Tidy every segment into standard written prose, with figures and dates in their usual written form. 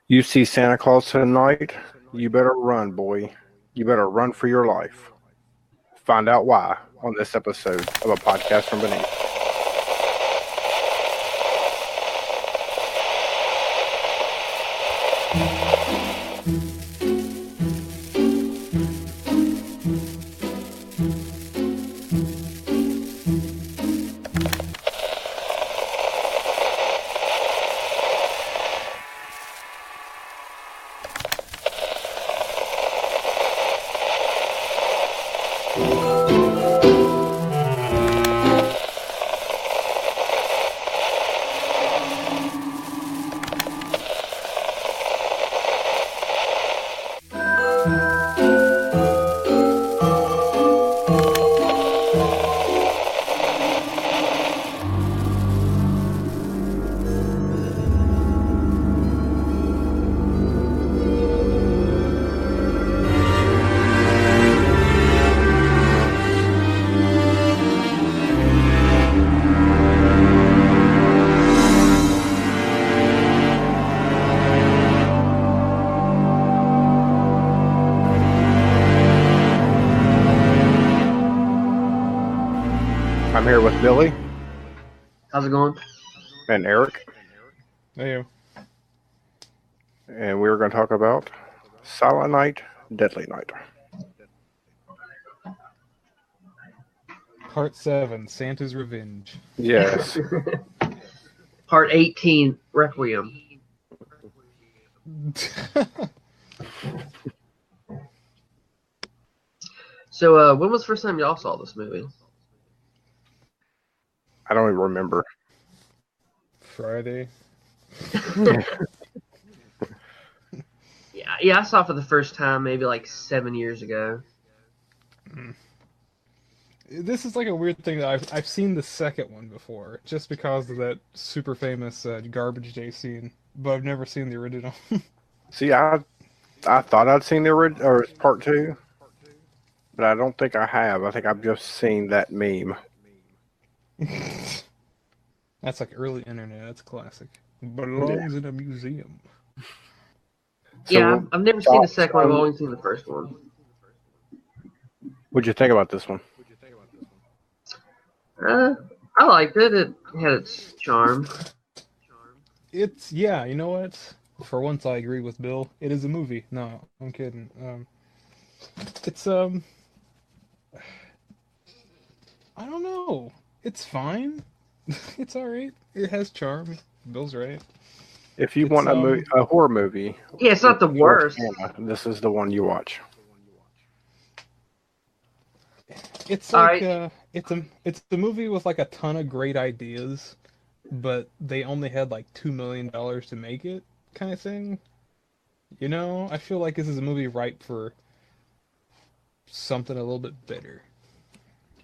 You see Santa Claus tonight, you better run, boy. You better run for your life. Find out why on this episode of A Podcast from Beneath. I'm here with Billy How's it going? and Eric, Hey, and we're going to talk about Silent Night, Deadly Night. Part 7, Santa's Revenge. Yes. Part 18, Requiem. So, when was the first time y'all saw this movie? I don't even remember. Friday. Yeah, I saw it for the first time maybe like 7 years ago. This is like a weird thing that I've seen the second one before, just because of that super famous garbage day scene, but I've never seen the original. See, I thought I'd seen the original, or part 2, but I don't think I have. I think I've just seen that meme. That's like early internet. That's classic. Belongs in a museum. So, Yeah, I've never seen the second one. I've only seen the first one. What'd you think about this one? I liked it. It had its charm. Yeah, you know what? For once, I agree with Bill. It is a movie. No, I'm kidding. It's I don't know. It's fine. It's all right. It has charm. Bill's right. If you want a horror movie, Yeah, it's not the worst. This is the one you watch. It's All like right. it's the movie with like a ton of great ideas, but they only had like $2 million to make it, kind of thing. You know, I feel like this is a movie ripe for something a little bit better.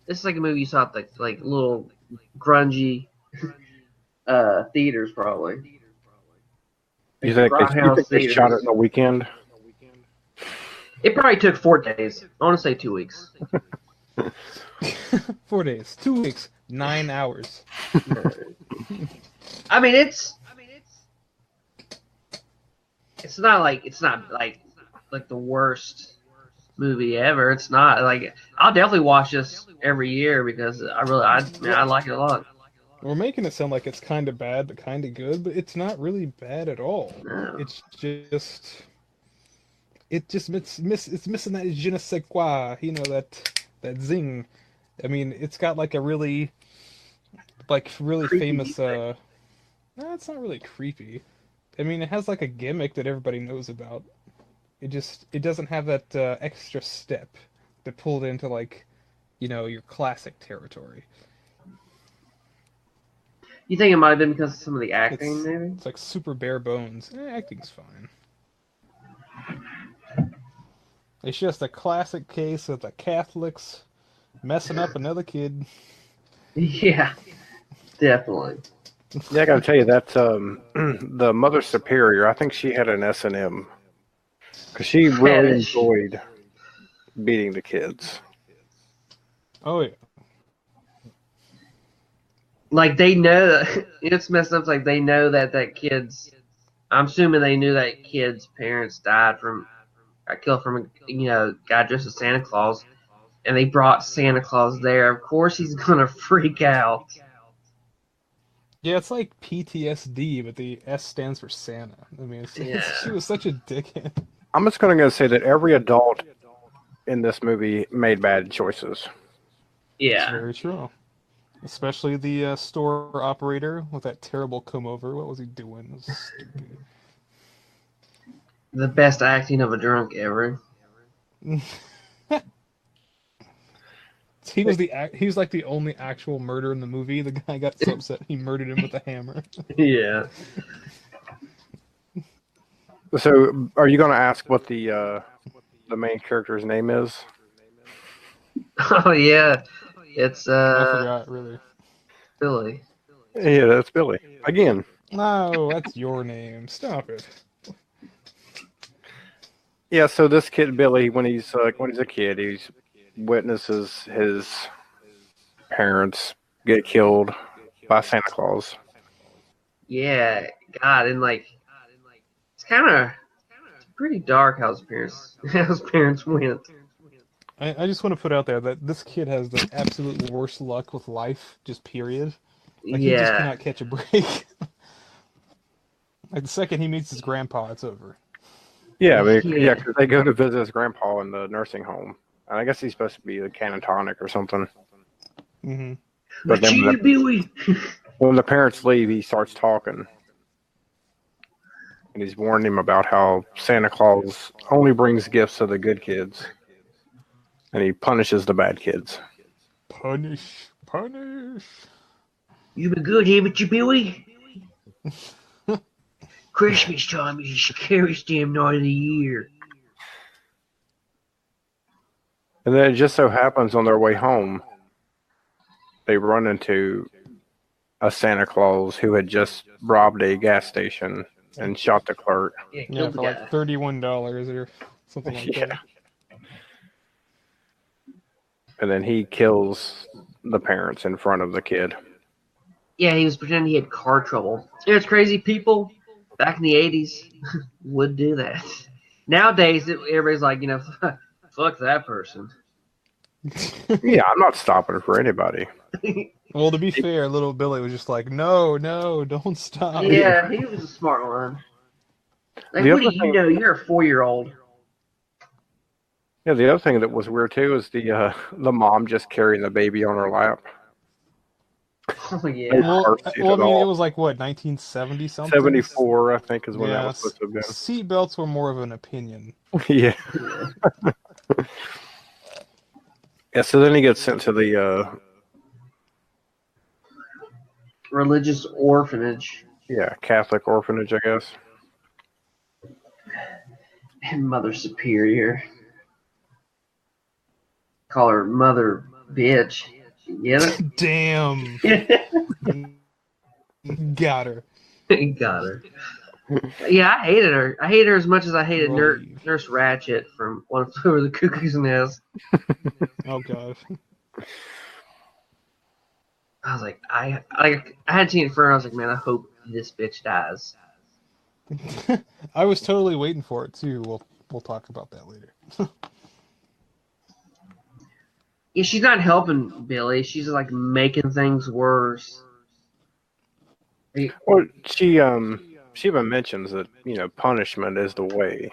This is like a movie you saw at like little grungy theaters, probably. You think Grindhouse they shot it theaters. in a weekend? It probably took 4 days. I want to say 2 weeks. 4 days, 2 weeks, 9 hours. I mean, it's not like the worst movie ever. It's not like I'll definitely watch this every year because I like it a lot. We're making it sound like it's kind of bad but kind of good, but it's not really bad at all. No. It's missing that je ne sais quoi, you know, that zing. I mean, it's got like a really Creepy famous music. no, it's not really creepy. I mean, it has like a gimmick that everybody knows about. It doesn't have that extra step that pulled into like, you know, your classic territory. You think it might have been because of some of the acting, maybe? It's like super bare bones. Acting's fine. It's just a classic case of the Catholics messing up another kid. Yeah, definitely. Yeah, I gotta tell you that the Mother Superior, I think she had an S&M because she really Fetish. enjoyed beating the kids. Oh yeah. Like they know, it's messed up. Like they know that kid's I'm assuming they knew that kid's parents got killed from a guy dressed as Santa Claus, and they brought Santa Claus there. Of course, he's gonna freak out. Yeah, it's like PTSD, but the S stands for Santa. I mean, Yeah. she was such a dickhead. I'm just going to say that every adult in this movie made bad choices. It's Yeah. very true. Especially the store operator with that terrible comb over. What was he doing? It was stupid. The best acting of a drunk ever. He was like the only actual murder in the movie. The guy got so upset he murdered him with a hammer. Yeah. So, are you going to ask what the main character's name is? Oh yeah. It's I forgot, really. Billy. Yeah, that's Billy. Again. No, that's your name. Stop it. Yeah, so this kid Billy, when he's a kid, he witnesses his parents get killed by Santa Claus. Yeah. God, and it's kind of pretty dark how his parents went. I just want to put out there that this kid has the absolute worst luck with life, just period. Like, he just Yeah. cannot catch a break. Like, the second he meets his grandpa, it's over. Yeah, I mean, Yeah. 'cause they go to visit his grandpa in the nursing home, and I guess he's supposed to be a catatonic or something. Mm-hmm. But then Gee, Billy. when the parents leave, he starts talking, and he's warned him about how Santa Claus only brings gifts to the good kids, and he punishes the bad kids. Punish. You been good, haven't you, Billy? Christmas time is the scariest damn night of the year. And then it just so happens on their way home, they run into a Santa Claus who had just robbed a gas station and shot the clerk. Yeah, Yeah, killed for the guy. like $31 or something like Yeah. that. And then he kills the parents in front of the kid. Yeah, he was pretending he had car trouble. You know, it's crazy. People back in the 80s would do that. Nowadays, everybody's like, fuck that person. Yeah, I'm not stopping for anybody. Well, to be fair, little Billy was just like, no, don't stop. Yeah, he was a smart one. Like, The what do other you thing- know? You're a 4-year-old. Yeah, the other thing that was weird too is the mom just carrying the baby on her lap. Oh, yeah. No car seat I at mean, all. it was like, what, 1970 something? 74, I think, is when that Yeah, was supposed to have been. seatbelts were more of an opinion. Yeah. Yeah, so then he gets sent to the Religious orphanage. Catholic orphanage, I guess. And Mother Superior. Call her Mother Bitch. You get Damn. it? Got her. Got her. Yeah, I hated her. I hated her as much as I hated Right. Nurse Ratchet from One Flew Over the Cuckoo's Nest. Oh, God. I was like, I had seen it for her. I was like, man, I hope this bitch dies. I was totally waiting for it, too. We'll talk about that later. Yeah, she's not helping Billy. She's like making things worse. Well, she even mentions that punishment is the way.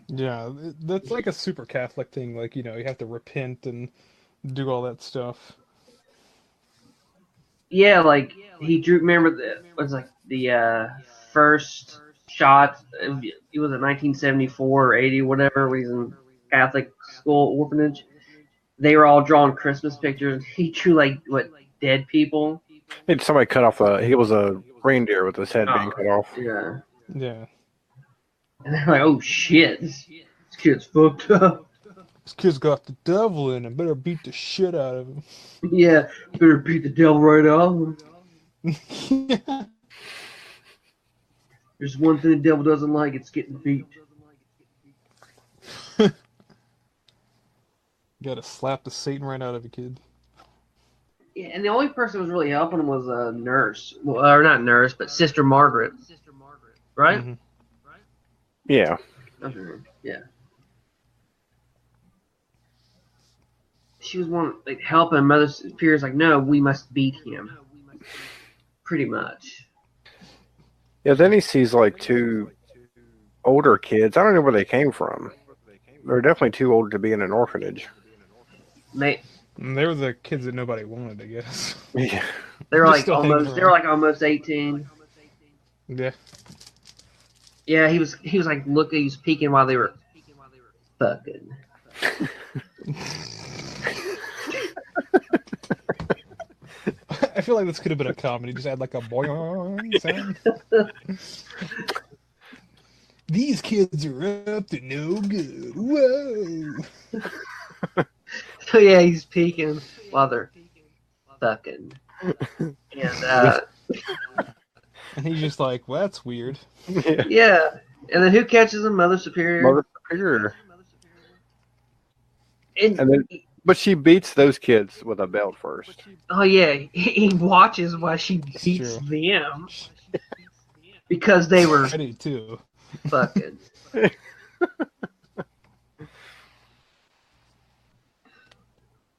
Yeah, that's like a super Catholic thing. Like, you have to repent and do all that stuff. Yeah, like he drew. Remember the first shot? It was in 1974 or 80, whatever. When he's in Catholic school orphanage. They were all drawing Christmas pictures. He drew dead people. Somebody cut off he was a reindeer with his head being cut off. Yeah. Yeah. And they're like, oh shit, this kid's fucked up. This kid's got the devil in him. Better beat the shit out of him. Yeah, better beat the devil right off. Yeah. There's one thing the devil doesn't like, it's getting beat. Gotta slap the Satan right out of a kid. Yeah, and the only person who was really helping him was a nurse. Well, or not nurse, but Sister Margaret. right? Mhm. Yeah. Okay, yeah. She was one like helping Mother Superior's like, no, we must beat him. Pretty much. Yeah, then he sees like two older kids. I don't know where they came from. They're definitely too old to be in an orphanage. They And they were the kids that nobody wanted, I guess. Yeah. they were Just like still hanging almost they were around. like almost 18. Yeah. Yeah, he was like looking, he was peeking while they were fucking. I feel like this could have been a comedy. Just add like a boing sound. These kids are up to no good. Whoa. So yeah, he's peeking while they're fucking. And And he's just like, well, that's weird. Yeah. yeah. And then who catches him? Mother Superior. Mother Superior. And then, but she beats those kids with a belt first. oh yeah, he watches while she It's beats true. them because they were I do too. fucking.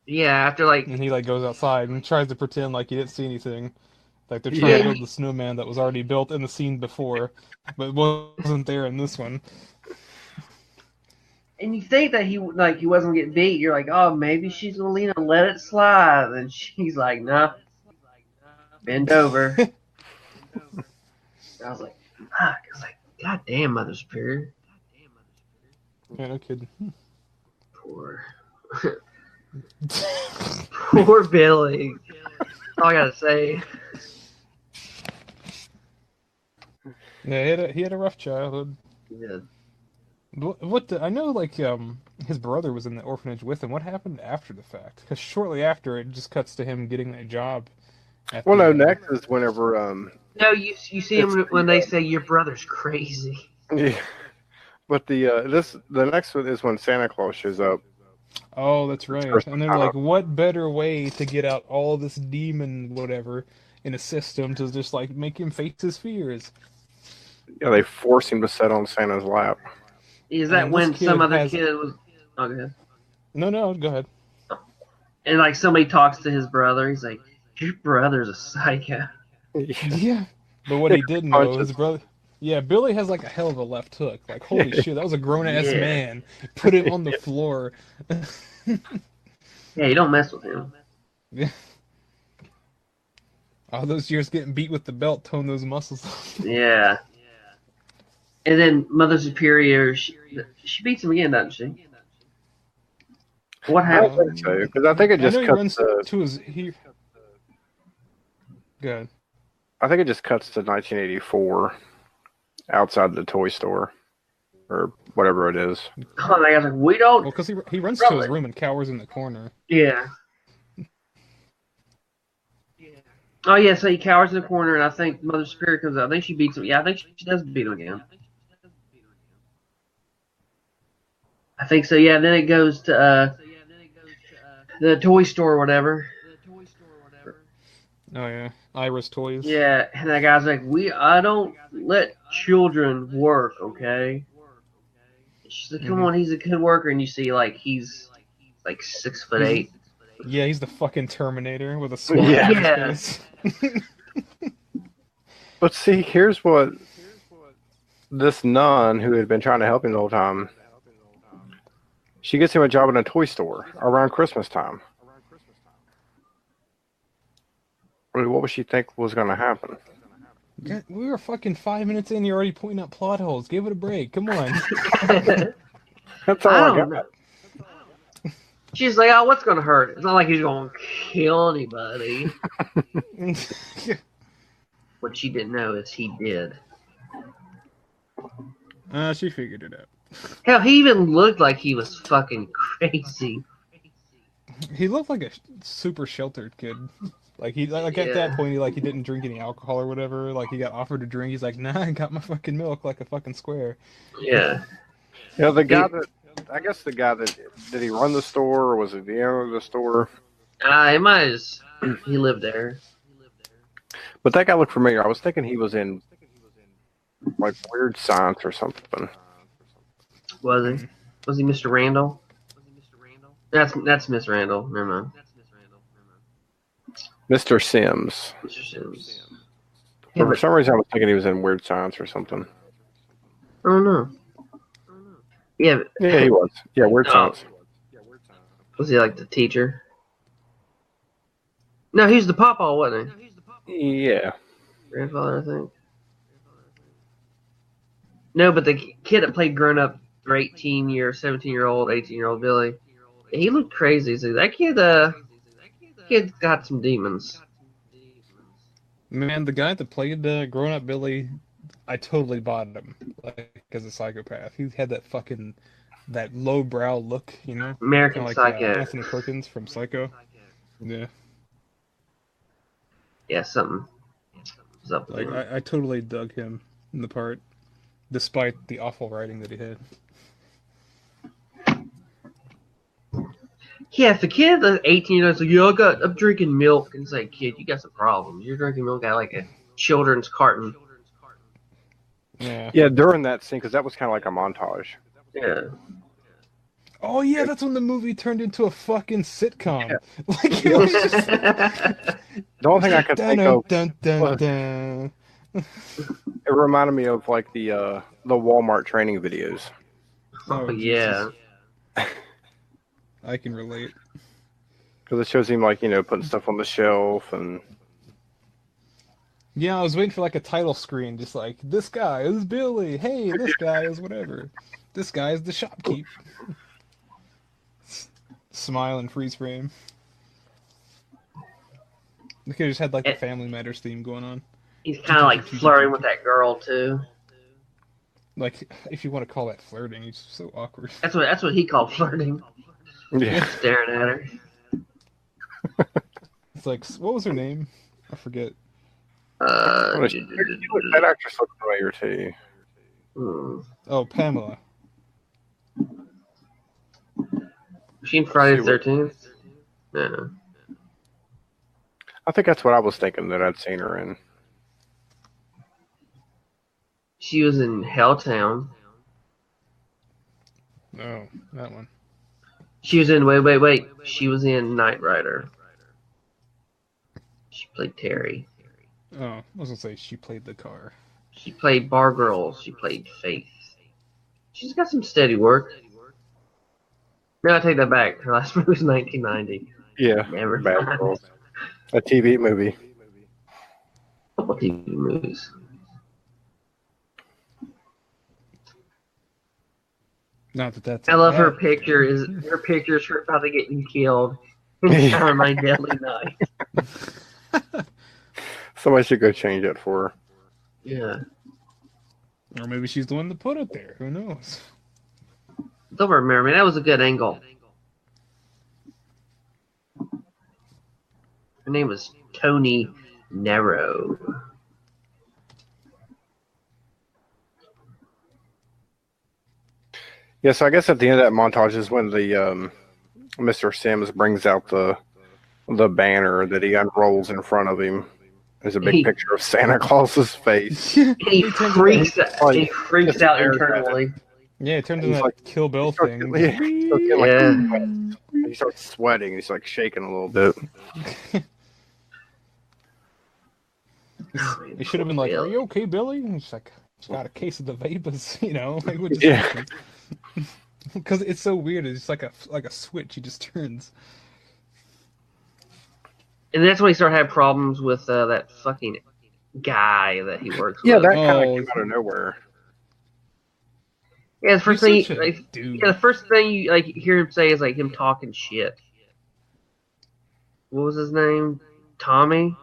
Yeah, after like And he like goes outside and tries to pretend like he didn't see anything. Like they're trying Yeah. to build the snowman that was already built in the scene before, but wasn't there in this one. and you think that he wasn't gonna get beat. You're like, oh, maybe she's gonna lean and let it slide, and she's like, no, bend over. I was like, fuck. I was like, God damn, Mother Superior. Yeah, no kidding. Poor. Poor Billy. All I gotta say. Yeah, he had a rough childhood. Yeah. I know, like, his brother was in the orphanage with him. What happened after the fact? Because shortly after, it just cuts to him getting that job. Well, no, next is whenever No, you see him when they say your brother's crazy. yeah. But the next one is when Santa Claus shows up. Oh, that's right. And they're like, what better way to get out all this demon whatever in a system to just like make him face his fears? Yeah, they force him to sit on Santa's lap. Is that And when this kid some other has- kid was? Oh, go ahead. No, go ahead. And like somebody talks to his brother, he's like, "Your brother's a psycho." Yeah. But what he didn't know, his brother. Yeah, Billy has like a hell of a left hook. Like, holy shit, that was a grown ass Yeah. man. Put him on the floor. Yeah, you don't mess with him. All those years getting beat with the belt, tone those muscles. Yeah. And then Mother Superior, she beats him again, doesn't she? What I happened? don't think so, because I think it I just know he cuts runs to. to his. Good. I think it just cuts to 1984, outside the toy store, or whatever it is. Oh, and I was like, we don't. Well, because he runs to his room and cowers in the corner. Yeah. Oh yeah, so he cowers in the corner, and I think Mother Superior comes out. I think she beats him. Yeah, I think she does beat him again. I think so. Yeah. Then it goes to the toy store or whatever. Oh yeah, Ira's toys. Yeah, and that guy's like, I don't let children work, okay? She's like, come on, he's a good worker, and you see like he's like 6'8". Yeah, he's the fucking Terminator with a smile Yeah. on his face. But see, here's what this nun who had been trying to help him the whole time. She gets him a job in a toy store around Christmas time. I mean, what would she think was going to happen? God, we were fucking 5 minutes in. You're already pointing out plot holes. Give it a break. Come on. That's all I I don't got. know. She's like, oh, what's gonna hurt? It's not like he's gonna kill anybody. What she didn't know is he did. She figured it out. Hell, he even looked like he was fucking crazy. He looked like a super sheltered kid. Like at that point, he didn't drink any alcohol or whatever. Like he got offered a drink, he's like, nah, I got my fucking milk like a fucking square. Yeah. Yeah, the guy that did he run the store, or was it the owner of the store? He might have. He lived there. But that guy looked familiar. I was thinking he was in like weird science or something. Was he? Was he Mr. Randall? That's Miss Randall. Never mind. Mr. Sims. Mr. Sims. But for some reason, I was thinking he was in Weird Science or something. I don't know. Yeah. Yeah, he was. Yeah, Weird Science. Was he like the teacher? No, he was the pawpaw, wasn't he? Yeah. Grandfather, I think. No, but the kid that played grown up for 17-year-old, 18-year-old Billy, he looked crazy. So that kid got some demons. Man, the guy that played grown up Billy, I totally bought him like as a psychopath. He had that lowbrow look, you know, American like Psycho. Anthony Perkins from Psycho. Yeah. Yeah, something was up with Like him. I totally dug him in the part, despite the awful writing that he had. Yeah, if the kid that's 18 years old, like, I'm drinking milk, and it's like, kid, you got some problems. You're drinking milk out of like a children's carton. Yeah. Yeah, during that scene, because that was kind of like a montage. Yeah. Oh yeah, that's when the movie turned into a fucking sitcom. Yeah. Like it was just The only thing I could think of was, it reminded me of like the Walmart training videos. Oh yeah. I can relate. Because it shows him like, putting stuff on the shelf and... Yeah, I was waiting for like a title screen, just like, this guy is Billy, hey, this guy is whatever. This guy is the shopkeep. Smile and freeze frame. The kid just had like the Family Matters theme going on. He's kind of like flirting with that girl too. Like, if you want to call that flirting, he's so awkward. That's what he called flirting. Yeah. Staring at her. It's like, what was her name? I forget. That actress looked familiar too. Oh, Pamela. Was she in Friday the 13th? No. I think that's what I was thinking that I'd seen her in. She was in Helltown. Oh, that one. She was in, wait. She was in Knight Rider. She played Terry. Oh, I was going to say she played the car. She played Bar Girls. She played Faith. She's got some steady work. No, I take that back. Her last movie was 1990. Yeah, Never Bad mind. Girls. A TV movie. Couple TV movies. Not that that's. I love her picture. Her pictures her about to getting killed. On my deadly night. Somebody should go change it for her. Yeah. Or maybe she's the one that put it there. Who knows? Don't remember, man. That was a good angle. Her name was Tony Nero. Yeah, so I guess at the end of that montage is when the Mr. Sims brings out the banner that he unrolls in front of him. There's a big picture of Santa Claus's face. He freaks out internally. Yeah, it turns into that like, Kill Bill thing. He starts sweating. He's like shaking a little bit. It should have been like, "Are you okay, Billy?" And he's like, "Just got a case of the vapors," you know. Like, what just happened? Because it's so weird. It's like a switch. He just turns. And that's when he started having problems with that fucking guy that he works with. Yeah, that kind of came out of nowhere. Yeah, the first thing you like hear him say is like him talking shit. What was his name? Tommy?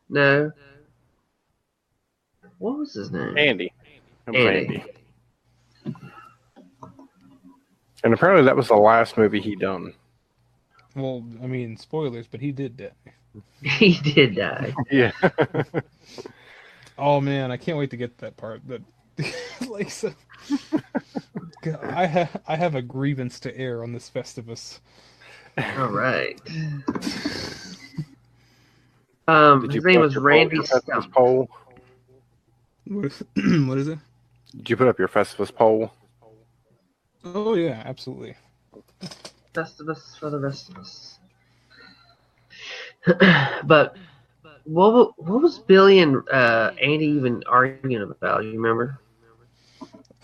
No. What was his name? Andy. Andy. And apparently that was the last movie he done. Well, I mean, spoilers, but he did die. He did die. Yeah. Oh man, I can't wait to get to that part. But like, so, I have a grievance to air on this Festivus. All right. His name was Randy Stump. What is it? Did you put up your Festivus poll? Oh yeah, absolutely. Best of us for the rest of us. But what was Billy and Andy even arguing about? You remember?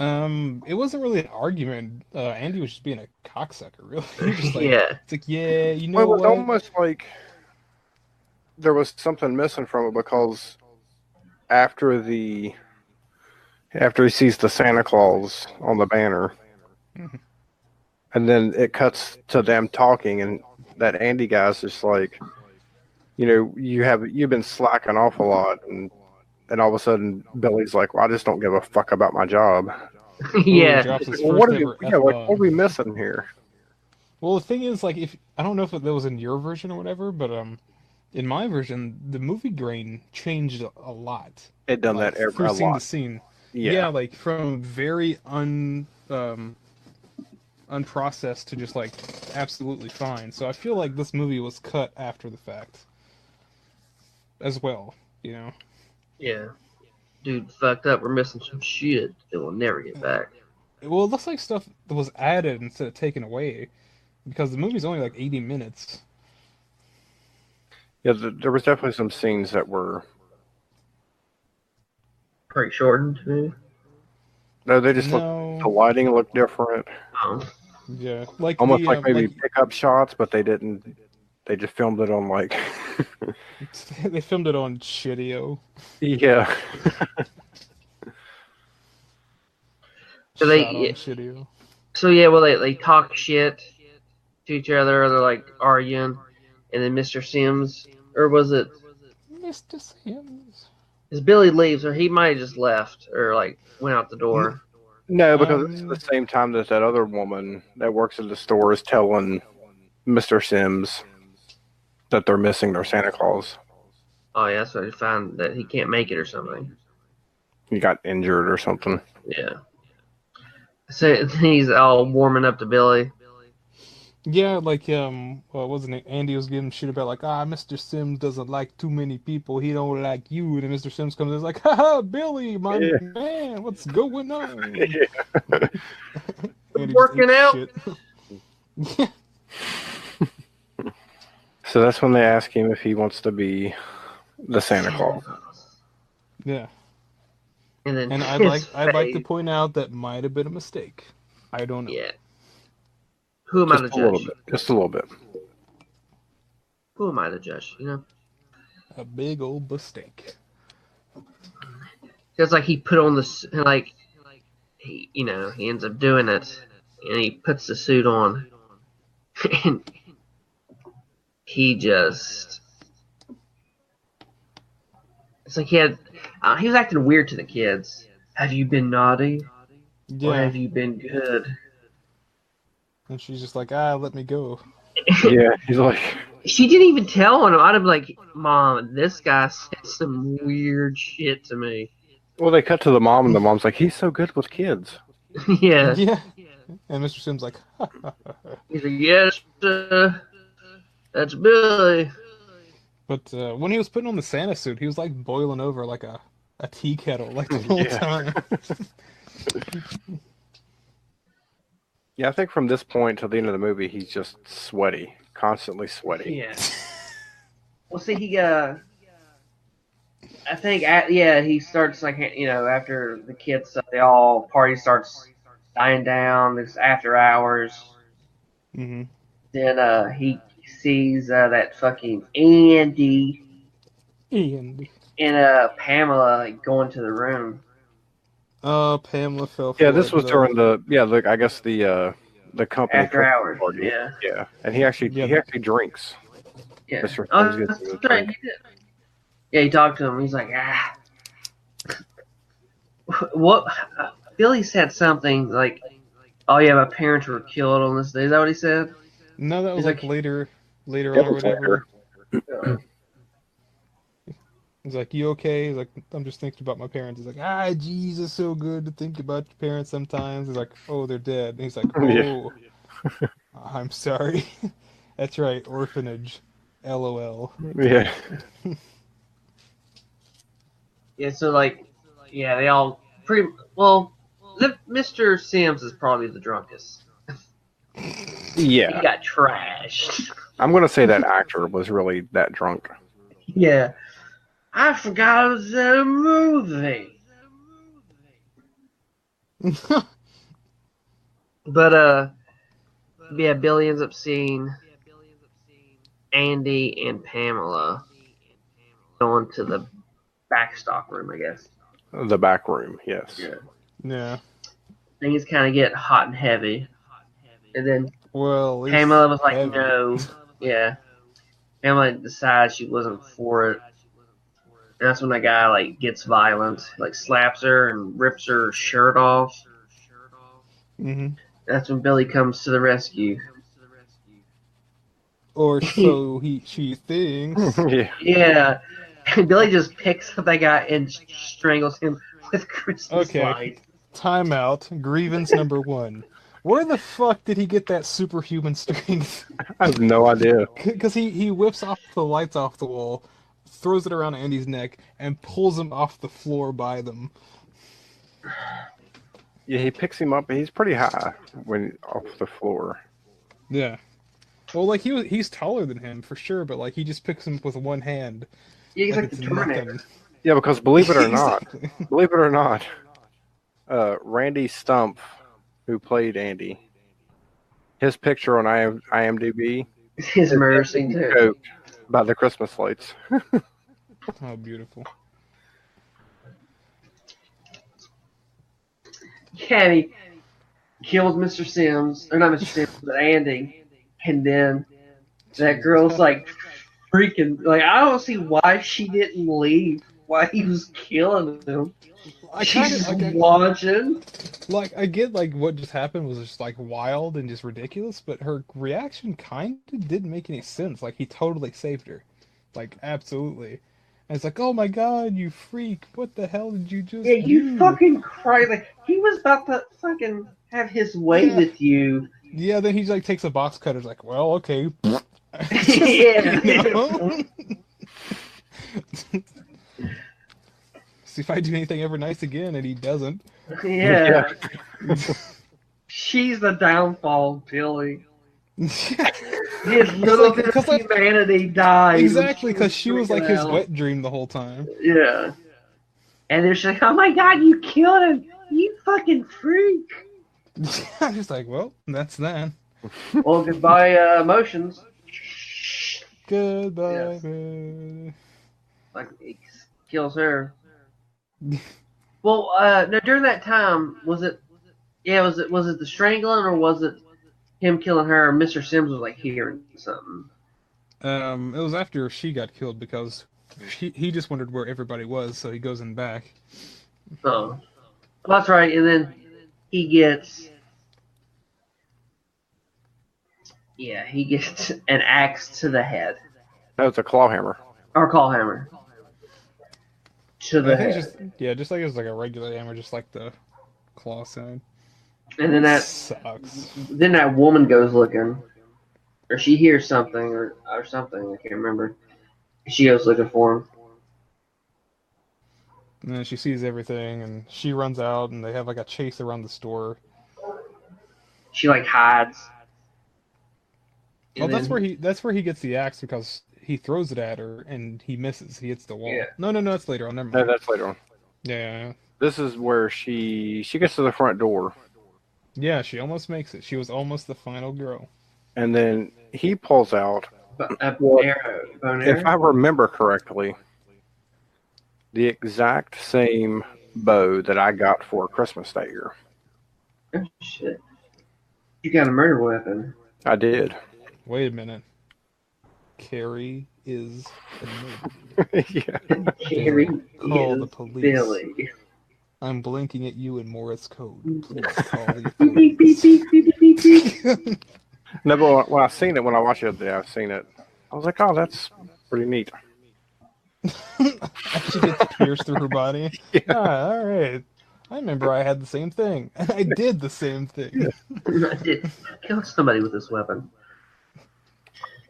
It wasn't really an argument. Andy was just being a cocksucker, really. He was just like, Yeah. it's like, yeah, you Well, know it was what? almost like there was something missing from it because after the after he sees the Santa Claus on the banner, Mhm. and then it cuts to them talking, and that Andy guy's just like, you've been slacking off a lot, and all of a sudden Billy's like, well, I just don't give a fuck about my job. Oh, he Yeah. drops his Well, first ever yeah, F like what are bomb. we missing here? Well, the thing is, like, if I don't know if that was in your version or whatever, but in my version, the movie grain changed a lot, It done like that through a scene to lot. scene. Yeah, Yeah, like from very unprocessed to just like absolutely fine. So I feel like this movie was cut after the fact as well, you know. Yeah. Dude fucked up. We're missing some shit that we'll never get back. Well, it looks like stuff that was added instead of taken away because the movie's only like 80 minutes. yeah. There was definitely some scenes that were Pretty shortened, maybe. no, they just looked the No, lighting looked different, Oh. yeah, like almost the like maybe like pickup shots, but they didn't. They just filmed it on like they filmed it on Shitio. yeah. So Shot they on Shitio. So yeah, well they talk shit to each other, or they're like arguing, and then Mr. Sims, or was it? Mr. Sims. Because Billy leaves, or he might have just left, or like went out the door. No, because it's Um, the same time that that other woman that works at the store is telling Mr. Sims that they're missing their Santa Claus. Oh yeah, so he found that he can't make it or something. He got injured or something. Yeah. So he's all warming up to Billy. yeah, like what wasn't it? Andy was giving shit about like, Mr. Sims doesn't like too many people. He don't like you. And then Mr. Sims comes in, and is like, haha, Billy, my Yeah. man, what's going on? Yeah. Andy just Working ate out. shit. Yeah. So that's when they ask him if he wants to be the Santa Claus. Yeah. And then And his I'd like to face. point out that might have been a mistake. I don't know. Yeah. Who am I to Just a little judge? bit. Just a little bit. Who am I to judge? You know. A big old mistake. It's like he put on this, like he ends up doing it, and he puts the suit on, and he just. It's like he was acting weird to the kids. Have you been naughty, or Yeah. have you been good? And she's just like, let me go. Yeah, he's like, She didn't even tell him. I'd have been like, Mom, this guy said some weird shit to me. well, they cut to the mom, and the mom's like, he's so good with kids. Yeah. Yeah. And Mr. Sims like, He's like, yes, that's Billy. But when he was putting on the Santa suit, he was like boiling over like a tea kettle like the whole Yeah. time. Yeah, I think from this point to the end of the movie, he's just sweaty, constantly sweaty. Yeah. Well, see, I think, he starts like, after the kids, party starts dying down. It's after hours. Hmm. Then he sees that fucking Andy And and Pamela like going to the room. Pamela fell for Yeah, this it, was though. during I guess the company After Christmas hours, party. yeah. Yeah, and he actually drinks. Yeah. Mr. Oh, Sims gets that's him a right. drink. He did. Yeah, he talked to him. He's like, what? Billy said something like, "Oh yeah, my parents were killed on this day." Is that what he said? No, that was He's like like- later That on or was whatever. later. He's like, "You okay?" He's like, "I'm just thinking about my parents." He's like, Jesus, so good to think about your parents sometimes. He's like, "Oh, they're dead." And he's like, "Oh, I'm sorry." That's right, orphanage. LOL. Yeah. Yeah. So like, yeah, they all pretty well. Mr. Sims is probably the drunkest. He Yeah, got trashed. I'm gonna say that actor was really that drunk. Yeah. I forgot it was a movie. But yeah, Billy ends up seeing Andy and Pamela going to the backstock room, I guess. The back room, yes. Yeah. Things kind of get hot and heavy. And then Well, it's Pamela was like, heavy. no. Yeah. Pamela decides she wasn't for it. And that's when that guy like gets violent, like slaps her and rips her shirt off. Mm-hmm. That's when Billy comes to the rescue. Or so she thinks. Yeah. Yeah. And Billy just picks up that guy and strangles him with Christmas Okay. lights. Timeout. Grievance number 1. Where the fuck did he get that superhuman strength? I have no idea. Because he whips off the lights off the wall, throws it around Andy's neck, and pulls him off the floor by them. Yeah, he picks him up. He's pretty high when off the floor. Yeah. Well, like he's taller than him for sure, but like he just picks him up with one hand. Yeah, he's like it's the Terminator. nothing. Yeah, because believe it or not, Exactly. Randy Stumpf, who played Andy, his picture on IMDb His murder scene too. choked by the Christmas lights. Oh, beautiful. Yeah, he kills Mr. Sims, or not Mr. Sims, but Andy, and then that girl's like freaking like I don't see why she didn't leave. Why he was killing them. She's just watching. Like I get like what just happened was just like wild and just ridiculous, but her reaction kind of didn't make any sense. Like he totally saved her, like absolutely. And it's like, oh my god, you freak! What the hell did you just Yeah, you do? fucking crazy. He was about to fucking have his way with you. Yeah, then he like takes a box cutter. Like, well, okay. Yeah. You know? See if I do anything ever nice again, and he doesn't. Yeah. She's the downfall, Billy. His little bit of humanity died. Exactly, because she was like his out. wet dream the whole time. Yeah. And they're just like, oh my god, you killed him! You fucking freak! I'm just like, well, that's that. Well, goodbye, emotions. Goodbye, Yes. babe. Like, he kills her. Well, no, during that time, was it the strangling, or was it him killing her? Mr. Sims was like hearing something. It was after she got killed because he just wondered where everybody was, so he goes in back. Oh, well, that's right. And then he gets an axe to the head, No, it's a claw hammer. or call hammer to the I think head. just like it was like a regular hammer, just like the claw side. And then Sucks. then that woman goes looking, or she hears something, or something. I can't remember. She goes looking for him. And then she sees everything, and she runs out, and they have like a chase around the store. She like hides. Well, And that's where he gets the axe because he throws it at her and he misses. He hits the wall. Yeah. No, that's later on. Never No, mind. that's later on. Yeah. This is where she gets to the front door, Yeah, she almost makes it. She was almost the final girl. and then he pulls out. a bone If I arrow. remember correctly, the exact same bow that I got for Christmas that year. Oh, shit. You got a murder weapon. I did. Wait a minute. Carrie is a murderer. Yeah. Carrie Call is the police. Billy. I'm blinking at you in Morse code. Please call the Beep, beep, police. beep, beep, beep, beep, beep. No, but when I seen it, when I watched it the other day, I seen it. I was like, oh, that's pretty neat. She gets pierced through her body. Yeah. Ah, all right. I remember I had the same thing. And I did the same thing. I did kill somebody with this weapon.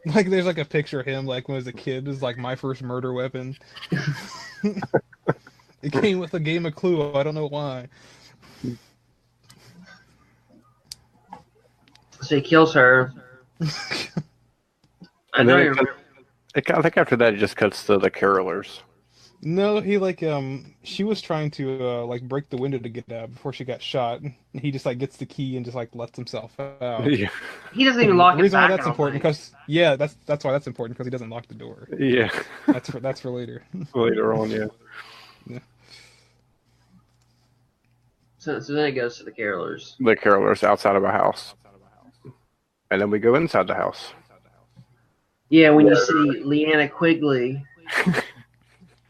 Like, there's like a picture of him, like, when I was a kid. It was like my first murder weapon. It came with a game of Clue. I don't know why. So he kills her. I And know then you remember. I think after that it just cuts to the carolers. No, he like she was trying to like break the window to get out before she got shot. He just like gets the key and just like lets himself out. Yeah. He doesn't even And lock the it reason why back. that's important because that's why that's important because he doesn't lock the door. Yeah. That's for later. Later on, yeah. Yeah. So then it goes to the carolers. The carolers outside of a house. And then we go inside the house. Yeah, when you see Leanna Quigley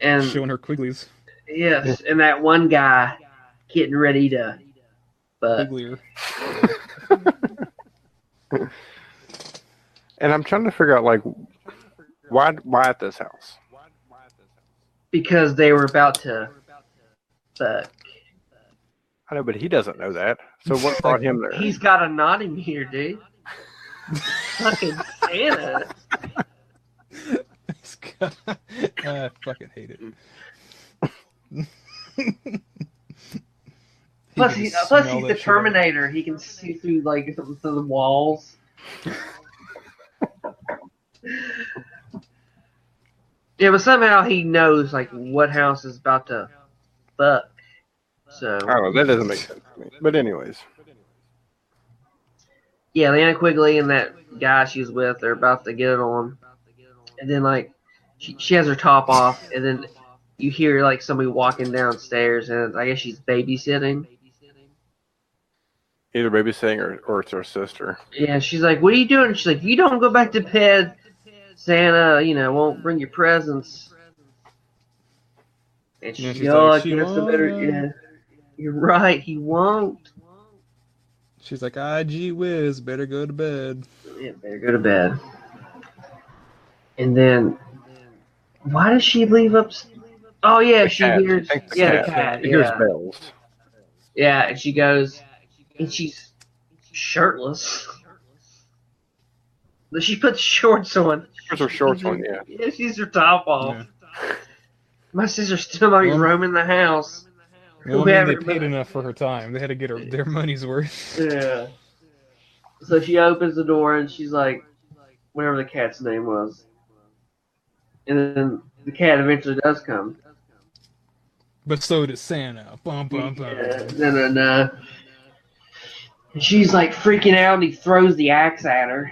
and Showing her Quigleys. yes, and that one guy getting ready to, but Quiglier. And I'm trying to figure out like why at this house? because they were about to fuck. I know, but he doesn't know that. So what brought him there? He's got a Nottingham here, dude. Fucking Santa. I fucking hate it. Plus he's the Terminator. He can see through like through the walls. Yeah, but somehow he knows like what house is about to fuck. So I don't know, that doesn't make sense to me. But anyways. yeah, Leanna Quigley and that guy she's with, they're about to get it on. And then like she has her top off, and then you hear like somebody walking downstairs, and I guess she's babysitting. Either babysitting or it's her sister. Yeah, she's like, "What are you doing?" She's like, "If you don't go back to bed, Santa, won't bring your presents." And Yeah, she's she's like, like, "Oh, "She that's the better." won't." Yeah, you're right. He won't. She's like, gee whiz, better go to bed. Yeah, better go to bed. And then, why does she leave up? Oh yeah, she cat. hears. I think the Yeah, cat. the cat. She hears Yeah, bells. yeah, and she goes, and she's shirtless. But she puts shorts on. Here's her shorts on, yeah. Yeah, she's her top off. Yeah. My sister's still like roaming the house. Well, I mean, they paid enough for her time. They had to get her their money's worth. Yeah. So she opens the door and she's like, whatever the cat's name was. And then the cat eventually does come. But so does Santa. Bum, bum, bum. Yeah. And she's like freaking out and he throws the axe at her.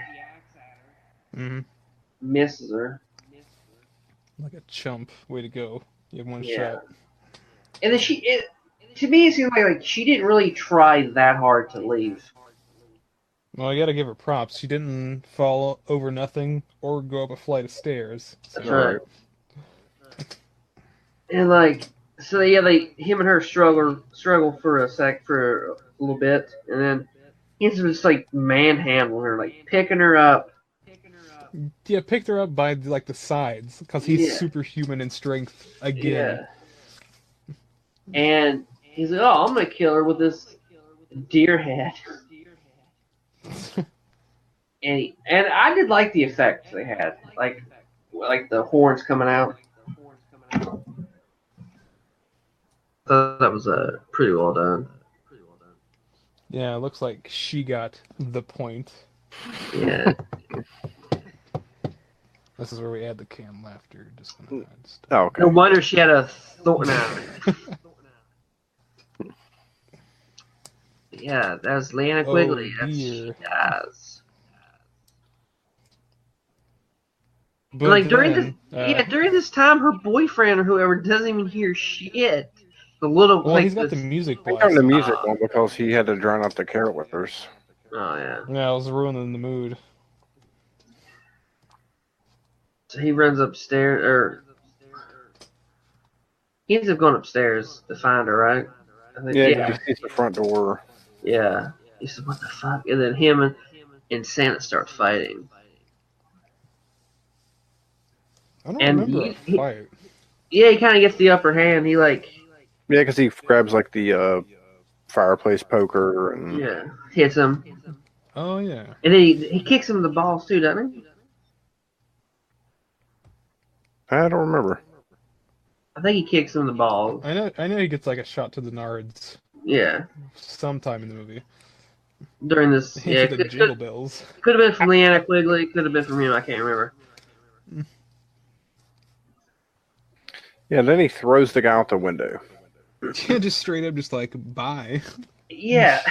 Mm-hmm. Misses her. Like a chump. Way to go. You have one Yeah. shot. And then to me it seems like she didn't really try that hard to leave. Well, I gotta give her props. She didn't fall over nothing or go up a flight of stairs. So. That's right. And so yeah, him and her struggle for a little bit, and then he's just like manhandling her, like picking her up. Yeah, picked her up by like the sides because he's Yeah. superhuman in strength again. Yeah. And he's like, "Oh, I'm gonna kill her with this deer head." and I did like the effects they had, like the horns coming out. I thought that was pretty well done. Yeah, it looks like she got the point. Yeah. This is where we add the cam laughter. Just gonna add stuff. Oh, okay. No wonder she had a thorn out. Yeah, that's Leanna Quigley. Oh, That's dear. she does. But Like during then, during this time, her boyfriend or whoever doesn't even hear shit. The little well, like he's got this- the music He turned the blast. music on because he had to drown out the carolers. Oh yeah. Yeah, it was ruining the mood. So he runs upstairs, or he ends up going upstairs to find her, right? I think, Yeah, he sees the front door. yeah. He said, "What the fuck?" And then him and Santa start fighting. I don't And remember a fight. Yeah, he kind of gets the upper hand. He Yeah, because he grabs like the fireplace poker and hits him, Oh yeah. and then he kicks him in the balls too, doesn't he? I don't remember. I think he kicks him in the balls. I know he gets like a shot to the nards Yeah. sometime in the movie. during this. Yeah, Into the Jingle Bells. could have been from Leanna Quigley. Could have been from him. I can't remember. Yeah, then he throws the guy out the window. Yeah, just straight up, just like, bye. Yeah.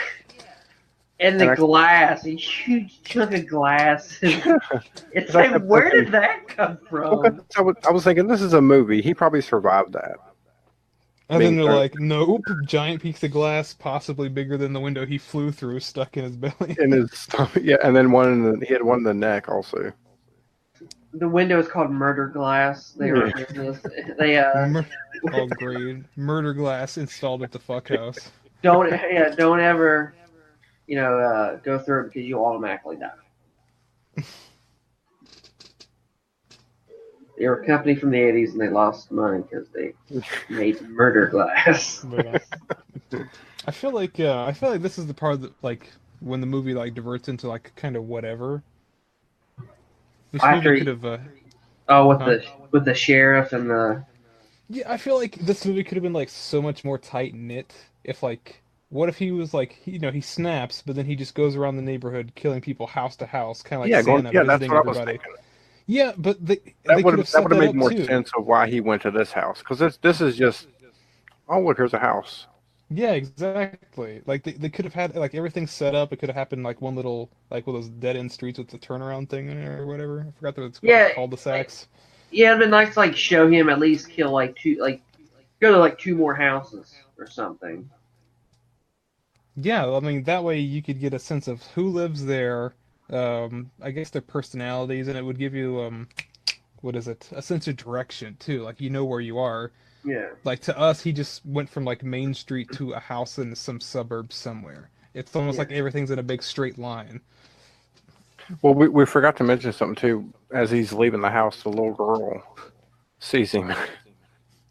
And the And glass, a huge chunk of glass. It's I like, kept where thinking- did that come Okay, from? so I was thinking, this is a movie. He probably survived that. And Being then they're thrown- like, nope, giant piece of glass, possibly bigger than the window he flew through, stuck in his belly. In his stomach. Yeah, and then he had one in the neck also. The window is called Murder Glass. They were they Oh, great. Murder glass installed at the fuck house. don't ever go through it because you automatically die. They were a company from the 80s and they lost money because they made murder glass. But, I feel like this is the part that, like, when the movie like diverts into like kind of whatever. This After movie he- could have. Oh, with Huh? the sheriff and the Yeah, I feel like this movie could have been like so much more tight knit if like. What if he was like, he snaps, but then he just goes around the neighborhood killing people house to house, kind of like Yeah, Santa that's visiting what I was everybody. thinking. Yeah, but they That could would have set have that made up more too. sense of why he went to this house. Because this is just, oh, look, here's a house. Yeah, exactly. Like they could have had like everything set up. It could have happened like one little like one of those dead end streets with the turnaround thing in it or whatever. I forgot what it's called. Yeah, Cul-de-sacs. yeah. It'd been nice to like show him at least kill go to like two more houses or something. Yeah, I mean that way you could get a sense of who lives there. I guess their personalities, and it would give you what is it? A sense of direction too. Like you know where you are. Yeah. Like to us, he just went from like Main Street to a house in some suburb somewhere. It's almost like everything's in a big straight line. Well, we forgot to mention something too. As he's leaving the house, the little girl sees him.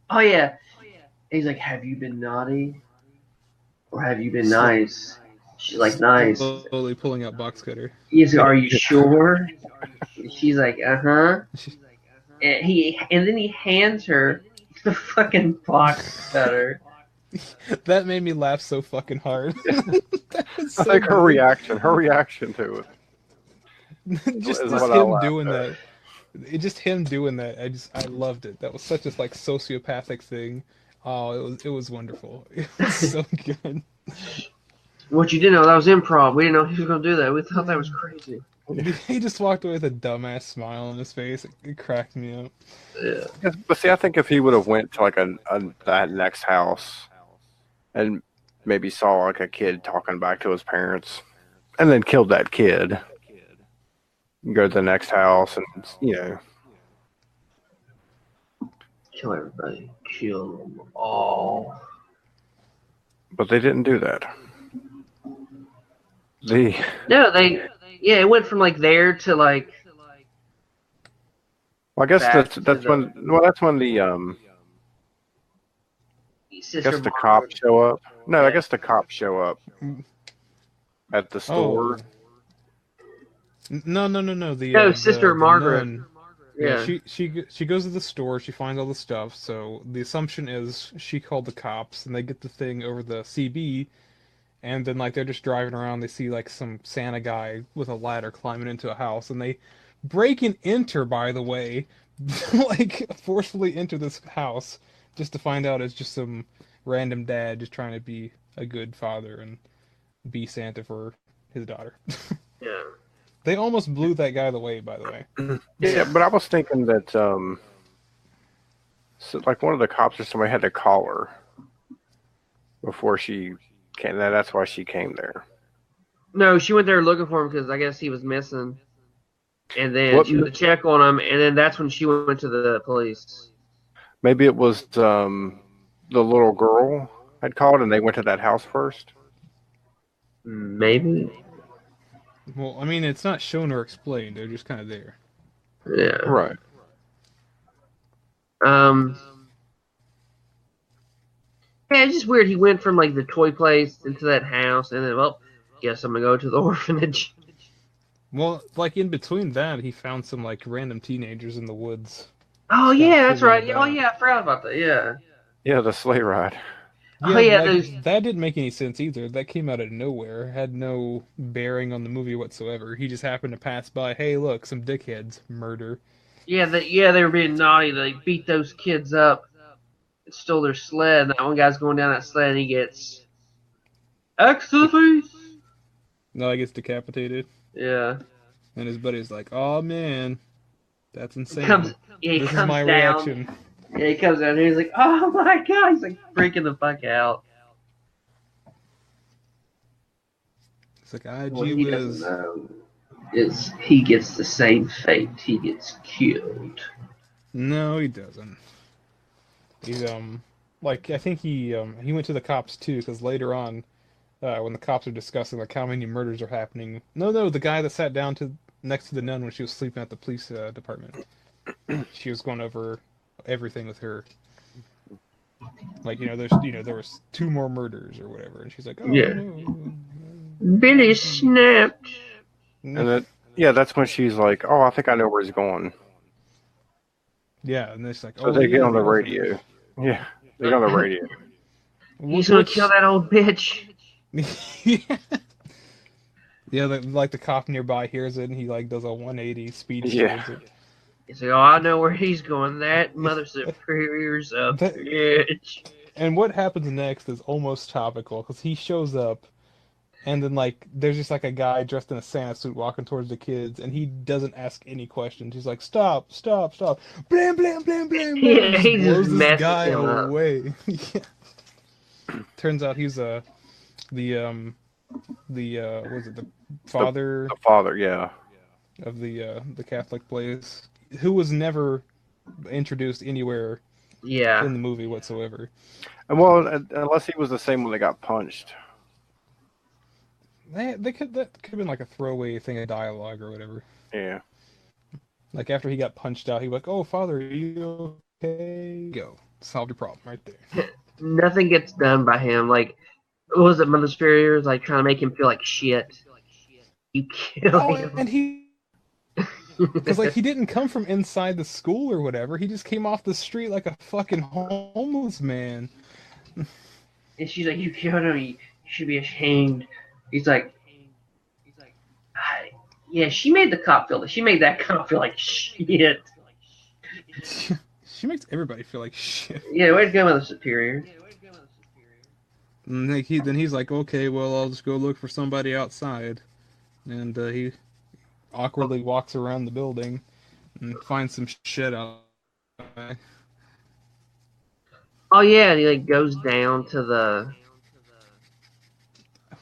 Oh yeah. He's like, "Have you been naughty, or have you been nice?" She's like, "Nice." Slowly pulling out box cutter. He's like, "Are you sure?" She's like, "Uh-huh." And then he hands her the fucking box cutter. That made me laugh so fucking hard. That was I so think her good. reaction to it. just is just what I him laughed doing at. that. Just him doing that. I loved it. That was such a like sociopathic thing. Oh, it was wonderful. It was so good. What you didn't know, that was improv. We didn't know he was gonna do that. We thought that was crazy. He just walked away with a dumbass smile on his face. It cracked me up. Yeah. Yes, but see, I think if he would have went to like that next house and maybe saw like a kid talking back to his parents, and then killed that kid, go to the next house, and Kill everybody. Kill them all. but they didn't do that. No, it went from like there to like Well, I guess back that's to when the I Sister guess the Margaret. cops show up. No, Yeah. I guess the cops show up at the store. No. No, Sister Margaret. nun. Yeah. She goes to the store. She finds all the stuff. So the assumption is she called the cops, and they get the thing over the CB. And then, like, they're just driving around. They see, like, some Santa guy with a ladder climbing into a house. And they break and enter, by the way. Like, forcefully enter this house just to find out it's just some random dad just trying to be a good father and be Santa for his daughter. Yeah. They almost blew that guy away, by the way. Yeah, but I was thinking that so like one of the cops or somebody had to call her before she came. That's why she came there. No, she went there looking for him because I guess he was missing. And then What- she went to check on him, and then that's when she went to the police. Maybe it was the little girl had called, and they went to that house first. Maybe. Well, I mean, it's not shown or explained. They're just kind of there. Yeah. Right. Yeah, it's just weird. He went from like the toy place into that house, and then, well, guess I'm gonna go to the orphanage. Well, like, in between that, he found some, like, random teenagers in the woods. Oh Stuff yeah, that's right. figuring it Oh out. yeah, I forgot about that. Yeah. Yeah, the sleigh ride. Oh yeah, like those. that didn't make any sense either. That came out of nowhere, had no bearing on the movie whatsoever. He just happened to pass by. Hey, look, some dickheads, murder. Yeah, they were being naughty. They beat those kids up, and stole their sled. And that one guy's going down that sled, and he gets axe to the face. No, he gets decapitated, Yeah, and his buddy's like, "Oh man, that's he comes. insane. Yeah, he This is comes my down. reaction." Yeah, he comes down, and he's like, "Oh my god!" He's like freaking the fuck out. It's like, "Ah, What gee he doesn't whiz." know is he gets the same fate. He gets killed. No, he doesn't. He's like I think he went to the cops too, because later on, when the cops are discussing like how many murders are happening. No, the guy that sat down to next to the nun when she was sleeping at the police department. She was going over everything with her. Like there was two more murders or whatever, and she's like, oh Yeah. no. Billy snapped. And that, yeah, that's when she's like, "Oh, I think I know where he's going." Yeah, and it's like, So oh they get yeah, on the orphanage. radio. Yeah, they get on the radio. He's gonna kill that old bitch. Yeah, like the cop nearby hears it, and he like does a 180 speed Yeah. towards it. He's like, oh, I know where he's going. That Mother Superior's a bitch. And what happens next is almost topical because he shows up, and then like there's just like a guy dressed in a Santa suit walking towards the kids, and he doesn't ask any questions. He's like, "Stop, stop, stop!" Blam, blam, blam, blam, blam. Yeah, he just blows this messes guy him up. away. Yeah. Turns out he's the was it the father The father, yeah. of the Catholic place who was never introduced anywhere Yeah. in the movie whatsoever. And well, unless he was the same when they got punched. That could have been like a throwaway thing of dialogue or whatever. Yeah. Like after he got punched out, he was like, "Oh, father, are you okay? Go, solve your problem right there." Nothing gets done by him. Like, what was it, Mother Superior's like trying to make him feel like shit. You kill Oh, him. and he, because like he didn't come from inside the school or whatever. He just came off the street like a fucking homeless man. And she's like, you killed him. You should be ashamed. He's like, yeah, she made that cop feel like shit. She makes everybody feel like shit. Yeah, way to go, Mother Superior. And like then he's like, okay, well, I'll just go look for somebody outside. And he awkwardly walks around the building and finds some shit out. Oh yeah, and he like goes down to the.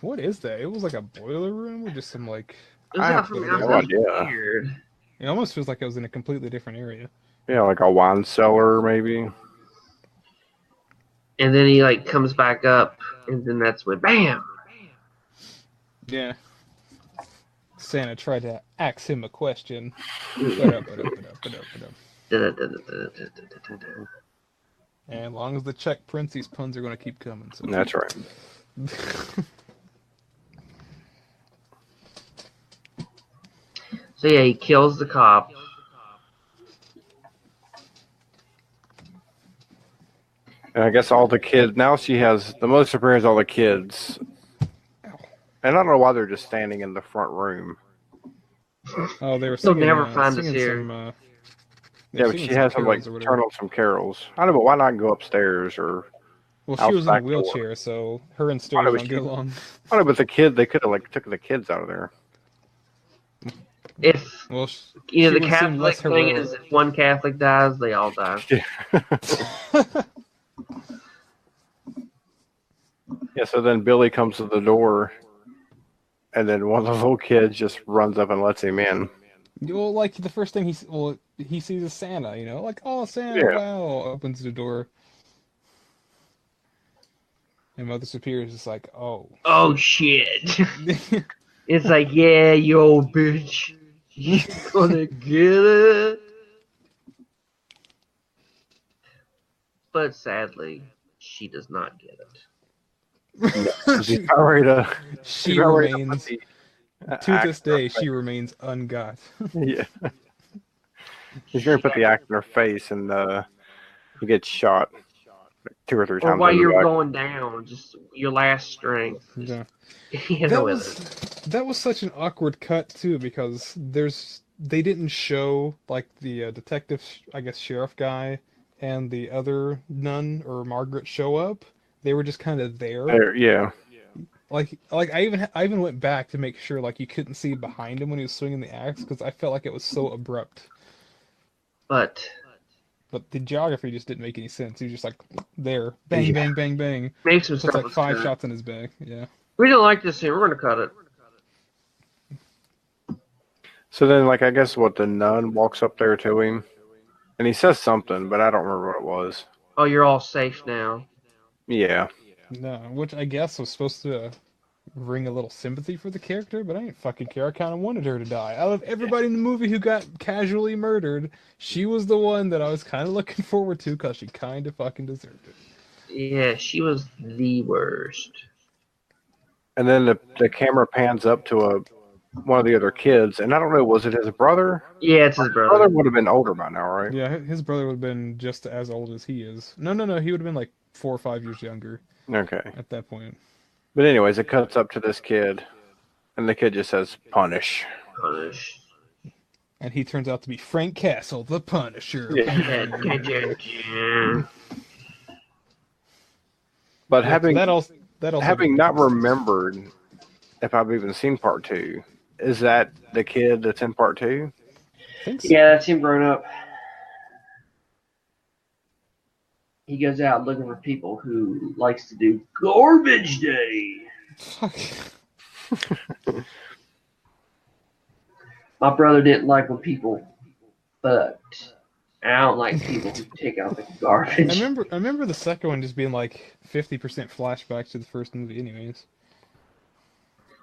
What is that? It was like a boiler room or just some like. It was I out have from no outside. idea. Weird. It almost feels like I was in a completely different area. Yeah, like a wine cellar, maybe. And then he like comes back up, and then that's when bam. Yeah. Santa tried to ask him a question. And as long as the check prints, these puns are going to keep coming. So. That's right. So yeah, he kills the cop. And I guess all the kids, now she has, the Mother Superior has all the kids. And I don't know why they're just standing in the front room. Oh, they were They'll singing, never find us singing here. some. They Yeah, were but singing she some has them like carols or whatever. turn on some carols. I know, but why not go upstairs or? Well, out she was the in a back door. wheelchair, so her and stairs know, but don't get along. I don't know, but the kid, they could have like took the kids out of there. If Well, you know, she the would seem less Catholic thing heroic. is, if one Catholic dies, they all die. Yeah, so then Billy comes to the door, and then one of the little kids just runs up and lets him in. Well, like the first thing he sees is Santa, you know, like, oh, Santa, Yeah. wow, opens the door. And Mother Superior is just like, oh. Oh shit! It's like, yeah, you old bitch, you gonna get it. But sadly, she does not get it. He's not ready to. She he's not ready to remains, put the to axe this in her day, face. she remains ungot. Yeah. He's going to put the axe in her face, and he gets shot. 2 or 3 Or times while in you're the back. going down, just your last strength. Yeah. You know, That was such an awkward cut too, because they didn't show like the detective, I guess sheriff guy, and the other nun or Margaret show up. They were just kind of there. Yeah. Like I even went back to make sure like you couldn't see behind him when he was swinging the axe because I felt like it was so abrupt. but But the geography just didn't make any sense. He was just like there, bang, Yeah. bang, bang, bang. maybe some So it's stuff like was 5 cut. shots in his back. Yeah. We didn't like this scene. We're gonna cut it. So then, like, I guess what the nun walks up there to him, and he says something, but I don't remember what it was. Oh, you're all safe now. Yeah. No, which I guess was supposed to bring a little sympathy for the character, but I didn't fucking care. I kind of wanted her to die. Out of everybody in the movie who got casually murdered, she was the one that I was kind of looking forward to because she kind of fucking deserved it. Yeah, she was the worst. And then the camera pans up to one of the other kids, and I don't know, was it his brother? Yeah, it's his His brother. brother would have been older by now, right? Yeah, his brother would have been just as old as he is. No, he would have been like 4 or 5 years younger Okay. at that point. But anyways, it cuts up to this kid, and the kid just says, "Punish." Punish. And he turns out to be Frank Castle, the Punisher. Yeah. But having that also having not remembered if I've even seen part 2, is that the kid that's in part 2? I think so. Yeah, that's him grown up. He goes out looking for people who likes to do garbage day. Fuck. My brother didn't like when people fucked. I don't like people who take out the garbage. I remember the second one just being like 50% flashback to the first movie, anyways.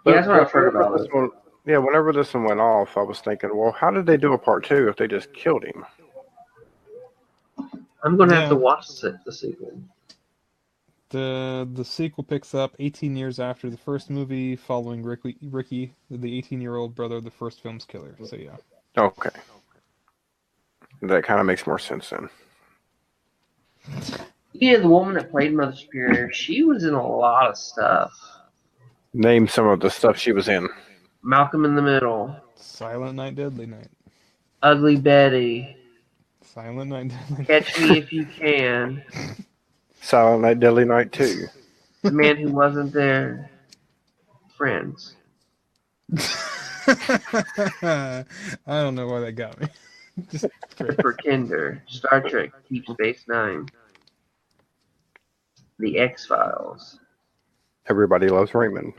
Yeah, that's what I've heard about this it. one, yeah, whenever this one went off, I was thinking, well, how did they do a part 2 if they just killed him? I'm gonna have Yeah. to watch the sequel. The sequel picks up 18 years after the first movie, following Ricky, the 18-year-old brother of the first film's killer. So yeah. Okay. That kind of makes more sense then. Yeah, the woman that played Mother Superior, she was in a lot of stuff. Name some of the stuff she was in. Malcolm in the Middle, Silent Night, Deadly Night. Ugly Betty, Silent Night, Deadly Night. Catch Me If You Can, Silent Night, Deadly Night 2. The Man Who Wasn't There, Friends. I don't know why that got me. Just Pretender, Star Trek, Deep Space Nine, The X-Files. Everybody Loves Raymond.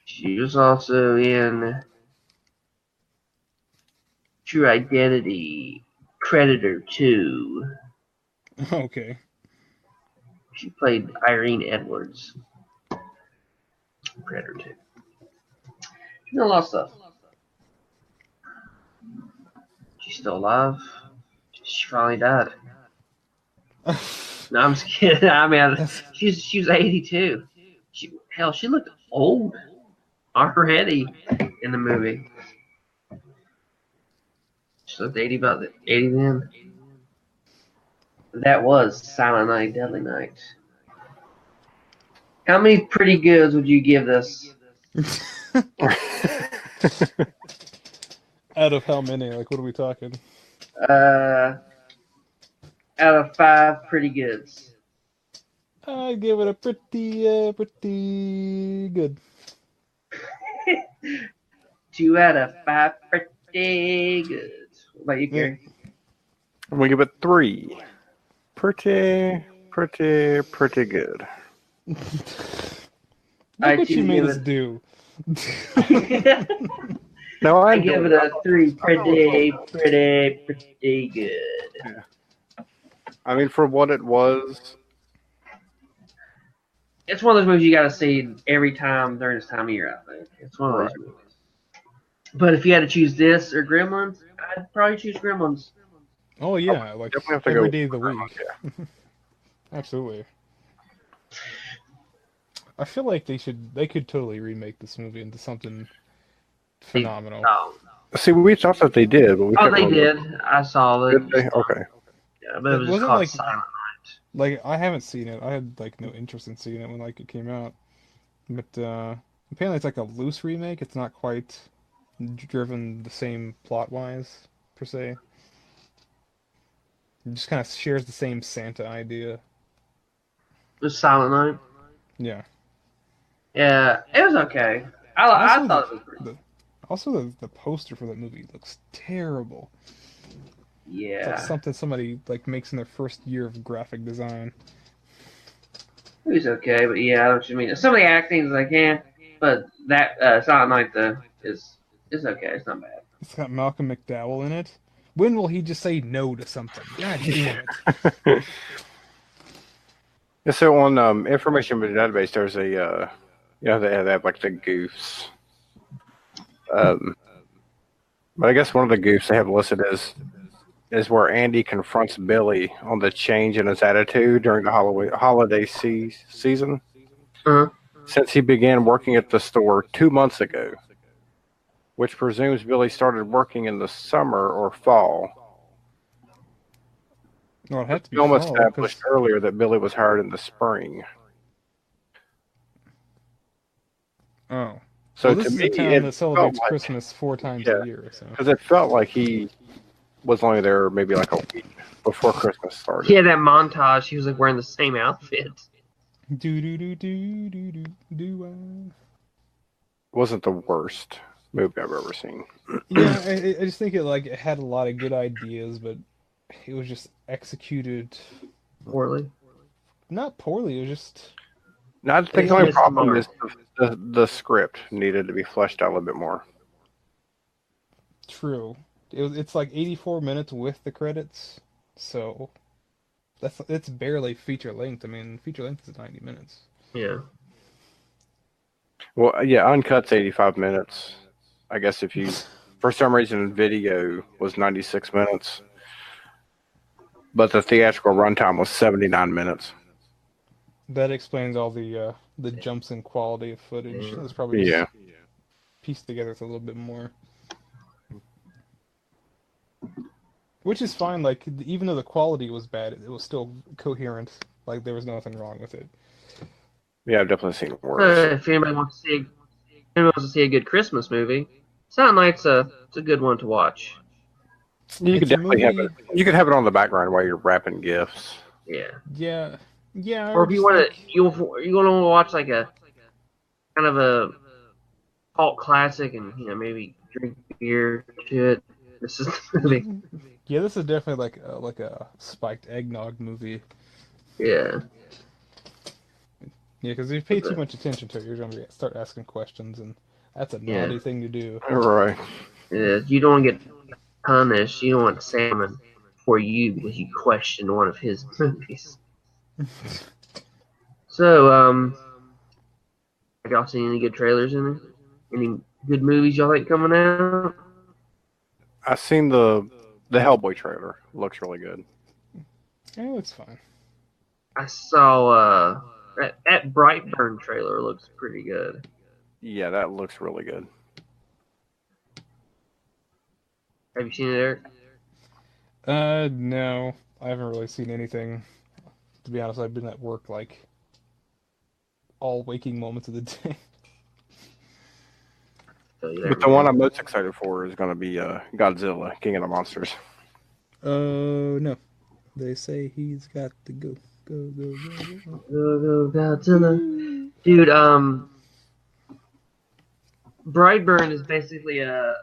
She was also in True Identity, Predator 2. okay. She played Irene Edwards. Predator 2. She did a lot of stuff. She's still alive. She finally died. No, I'm just kidding. I mean, she was 82. She looked old already in the movie. She looked 80 about 80 then. That was Silent Night, Deadly Night. How many pretty goods would you give this? Out of how many? Like, what are we talking? Out of 5 pretty goods. I give it a pretty good. 2 out of 5 pretty goods. What about you, Gary? I'm going to give it 3. Pretty good. Look what do you made give us it- do. No, I give it a 3. Pretty good. I mean, for what it was, It's one of those movies you got to see every time during this time of year, I think. It's one of those movies. But if you had to choose this or Gremlins, I'd probably choose Gremlins. Oh yeah, like definitely have to every go day of the with week. Yeah. Absolutely. I feel like they could totally remake this movie into something phenomenal. Oh, See, we thought that they did, but we couldn't they remember. did. I saw it. Did they? Okay. Yeah, but it It was just wasn't called like Silent. like I haven't seen it. I had like no interest in seeing it when like it came out. But apparently it's like a loose remake. It's not quite driven the same plot wise per se. It just kind of shares the same Santa idea. It was Silent Night. Yeah. Yeah, it was okay. I Also thought it was pretty. the also the poster for that movie looks terrible. It's like Yeah, something somebody like makes in their first year of graphic design. it was okay, but yeah, I know what you mean. Some of the acting is like, yeah, but that Silent Night though is okay. It's not bad. It's got Malcolm McDowell in it. When will he just say no to something? God damn it. Yeah, so on information in the database, there's a they have like the goofs. But I guess one of the goofs they have listed is where Andy confronts Billy on the change in his attitude during the holiday season Uh-huh. since he began working at the store 2 months ago, which presumes Billy started working in the summer or fall. No, it The had to be film fall established because earlier that Billy was hired in the spring. oh. So Well, this to is me, a town it that felt celebrates like, Christmas 4 times yeah, a year, so. because it felt like he was only there maybe like a week before Christmas started. Yeah, that montage. He was like wearing the same outfit. Do do do do do do do. Wasn't the worst movie I've ever seen. Yeah, I just think it had a lot of good ideas, but it was just executed Poorly. not poorly. It was just Now, I think They the only missed problem the is the script needed to be fleshed out a little bit more. true. It's like 84 minutes with the credits, so it's barely feature length. I mean, feature length is 90 minutes. Yeah. Well, yeah, Uncut's 85 minutes. I guess if you, for some reason, video was 96 minutes, but the theatrical runtime was 79 minutes. That explains all the jumps in quality of footage. Yeah. It's probably just Yeah. pieced together with a little bit more. Which is fine, like, even though the quality was bad, it was still coherent. Like, there was nothing wrong with it. Yeah, I've definitely seen worse. If anybody wants to see a good Christmas movie, Silent Night's it's a good one to watch. You could It's a definitely have movie- it. You could have it on the background while you're wrapping gifts. Yeah. Yeah, Or if you just want like, to, you want to watch like a kind of a cult classic, and maybe drink beer to it. This is the movie. yeah, this is definitely like a spiked eggnog movie. Yeah. Yeah, because if you pay too much attention to it, you're gonna start asking questions, and that's a Yeah. naughty thing to do. Right. Yeah. You don't want to get punished. You don't want salmon for you because you question one of his movies. So, have y'all seen any good trailers in there? Any good movies y'all think coming out? I seen the Hellboy trailer. Looks really good. Yeah, it's fine. I saw that Brightburn trailer looks pretty good. Yeah, that looks really good. Have you seen it, Eric? No, I haven't really seen anything. To be honest, I've been at work like all waking moments of the day. So, you But never the one know. I'm most excited for is going to be Godzilla, King of the Monsters. Oh no, they say he's got to go, go, go, go, go. Go, Godzilla. Dude, Brightburn is basically a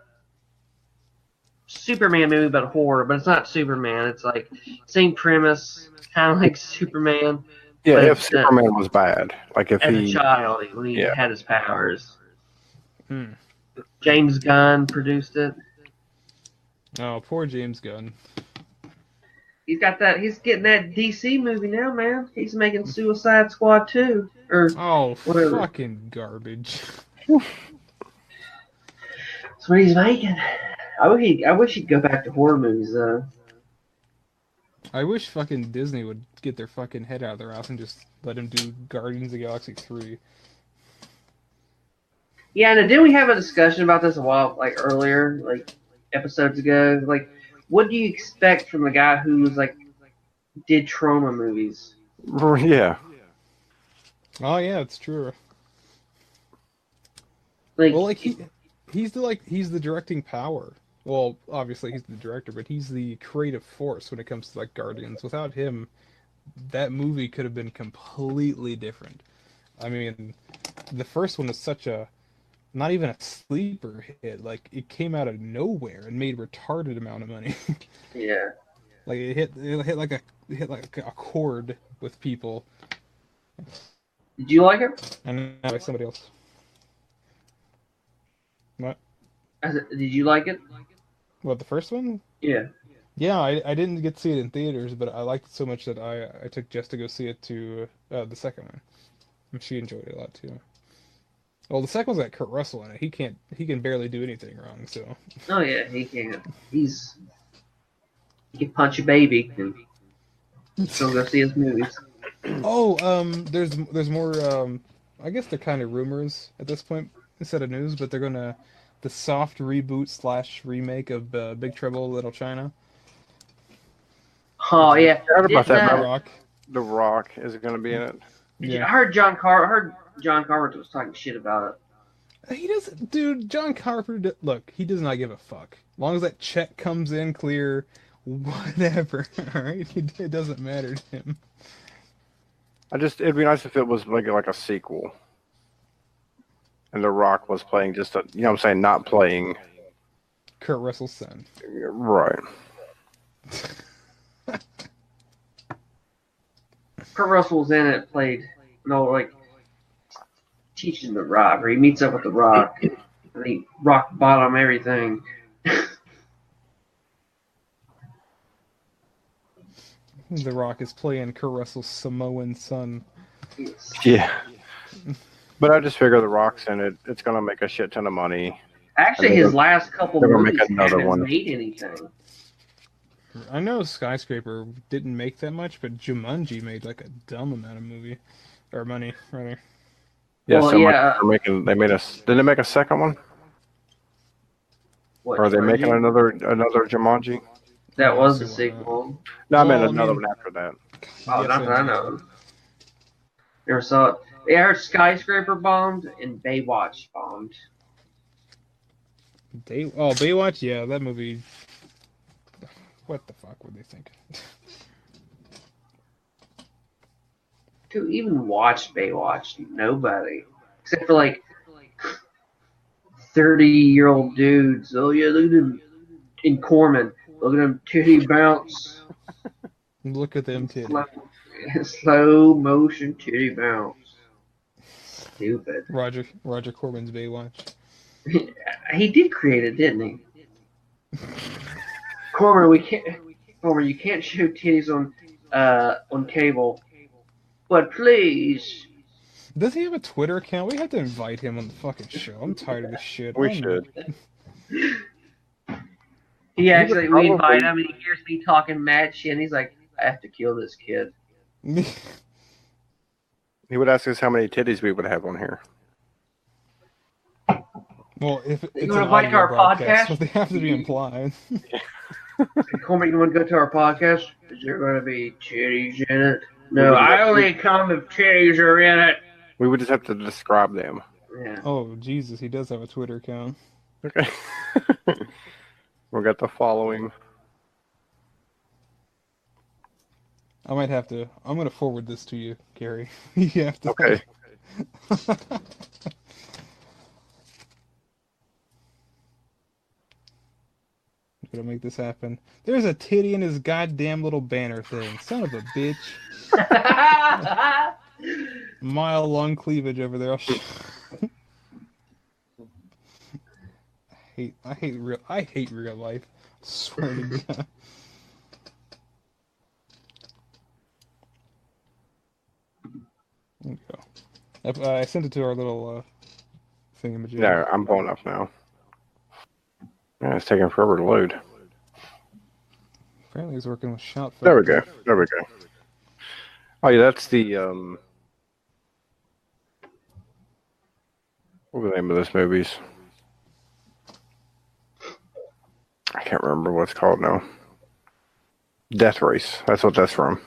Superman movie about horror, but it's not Superman. It's like same premise, kind of like Superman. Yeah, But, if Superman was bad, like if As a he, child, when he yeah. had his powers. Hmm. James Gunn produced it. Oh, poor James Gunn. He's got that. He's getting that DC movie now, man. He's making Suicide Squad 2 or Oh, whatever. fucking garbage. That's what he's making. I wish he'd go back to horror movies though. I wish fucking Disney would get their fucking head out of their ass and just let him do Guardians of the Galaxy 3. Yeah, and didn't we have a discussion about this a while, like earlier, like episodes ago? Like, what do you expect from a guy who's like did trauma movies. Yeah. Oh yeah, it's true. Like, Well, like he's the directing power. Well, obviously he's the director, but he's the creative force when it comes to like Guardians. Without him, that movie could have been completely different. I mean, the first one was such a not even a sleeper hit. Like it came out of nowhere and made retarded amount of money. yeah. Like it hit like a chord with people, Did you like it? and now by somebody else. What? Did you like it? What, the first one? Yeah. Yeah, I didn't get to see it in theaters, but I liked it so much that I took Jess to go see it to the second one. And she enjoyed it a lot too. Well, the second one's got Kurt Russell in it. He can barely do anything wrong. So Oh yeah, he can. He can punch a baby and still go see his movies. there's more. I guess they're kind of rumors at this point instead of news, but they're gonna the soft reboot slash remake of Big Trouble in Little China. Oh yeah. I heard about Didn't, that. The Rock. The Rock is going to be in it. Yeah. I heard John Carpenter was talking shit about it. He doesn't, dude. John Carpenter. Look, he does not give a fuck. As long as that check comes in clear, whatever. All right, it doesn't matter to him. It'd be nice if it was like a sequel. And The Rock was playing just a, you know what I'm saying, not playing. Kurt Russell's son. Right. Kurt Russell was in it, teaching The Rock, or he meets up with The Rock, and he rock bottom everything. The Rock is playing Kurt Russell's Samoan son. Yeah. But I just figure The Rock's in it. It's going to make a shit ton of money. Actually, his last couple they're gonna movies make another haven't one. made anything. I know Skyscraper didn't make that much, but Jumanji made like a dumb amount of money, rather. Yeah, Well, so yeah, much did they make a second one? What, Or are they Jumanji? making another Jumanji? That was the Obviously why not. sequel. No, I meant Well, I another mean- one after that. Oh, Yes not and that I no. know. Never saw it. Yeah, I heard Skyscraper bombed and Baywatch bombed. Baywatch, yeah, that movie. What the fuck were they thinking? Who even watched Baywatch? Nobody. Except for like 30-year-old dudes. Oh yeah, look at him in Corman. Look at him titty bounce. Look at them titties. Slow motion titty bounce. Stupid. Roger Corman's Baywatch. He did create it, didn't he? Corman, you can't show titties on cable. But please. Does he have a Twitter account? We have to invite him on the fucking show. I'm tired of this shit. We should. We probably- invite him and he hears me talking mad shit and he's like, I have to kill this kid. He would ask us how many titties we would have on here. Well, if it's wanna an invite to audio our broadcast, podcast? so they have to be implied. Corman, you want to go to our podcast? Is there going to be titties in it? No, I only come if titties are in it. We would just have to describe them. Yeah. Oh Jesus, he does have a Twitter account. Okay. We got the following. I might have to. I'm gonna forward this to you, Gary. You have to. Okay. Gonna make this happen. There's a titty in his goddamn little banner thing. Son of a bitch. Mile-long cleavage over there. I hate real life. Swear to God. There you go. I sent it to our little thingamajig. No, I'm pulling up now. Yeah, it's taking forever to load. Apparently he's working with Shout There we Factory. go. There we go. Oh yeah, that's the what was the name of this movies? I can't remember what it's called now. Death Race. That's what that's from.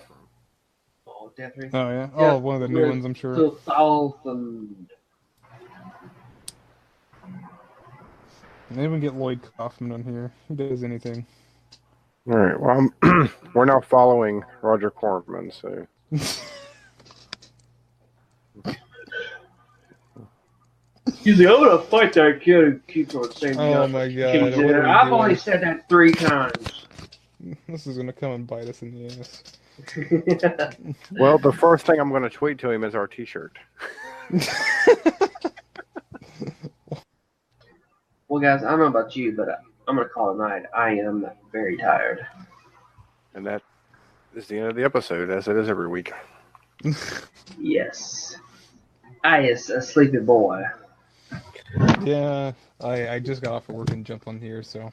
Oh, Death Race. Oh yeah. Yeah, Oh, one of the new ones, I'm sure. 2000. They even get Lloyd Kaufman on here. Who does anything? All right. Well, we're now following Roger Corman, so. He's like, I'm gonna fight that kid who keeps on saying, Oh my God, He's what are we I've doing? only said that 3 times. This is gonna come and bite us in the ass. Well, the first thing I'm going to tweet to him is our T-shirt. Well, guys, I don't know about you, but I'm gonna call it a night. I am very tired. And that is the end of the episode, as it is every week. Yes. I is a sleepy boy. Yeah, I just got off of work and jumped on here, so I'm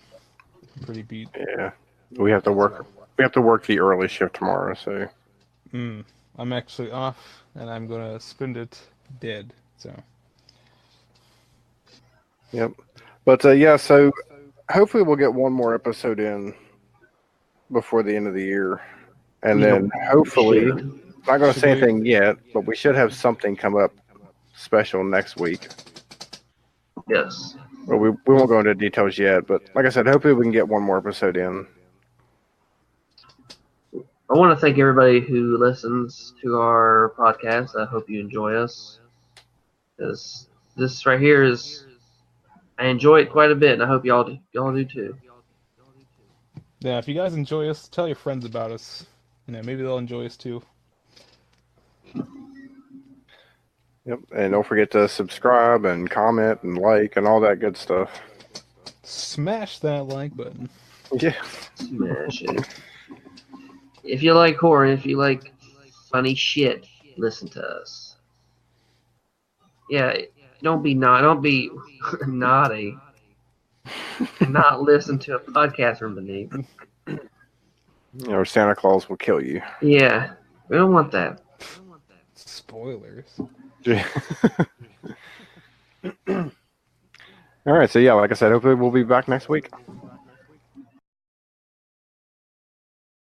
pretty beat. Yeah, we have to work. We have to work the early shift tomorrow, so. I'm actually off, and I'm gonna spend it dead. So. Yep. But yeah, so hopefully we'll get one more episode in before the end of the year, and then hopefully, I'm not going to say anything yet, but we should have something come up special next week. Yes. Well, we won't go into details yet, but like I said, hopefully we can get one more episode in. I want to thank everybody who listens to our podcast. I hope you enjoy us. This right here is, I enjoy it quite a bit, and I hope y'all do too. Yeah, if you guys enjoy us, tell your friends about us. Maybe they'll enjoy us too. Yep, and don't forget to subscribe and comment and like and all that good stuff. Smash that like button. Yeah. Smash it. If you like horror, if you like funny shit, listen to us. Yeah, don't be naughty. And not listen to a podcast from beneath. Or Santa Claus will kill you. Yeah, we don't want that. Spoilers. All right, so yeah, like I said, hopefully we'll be back next week.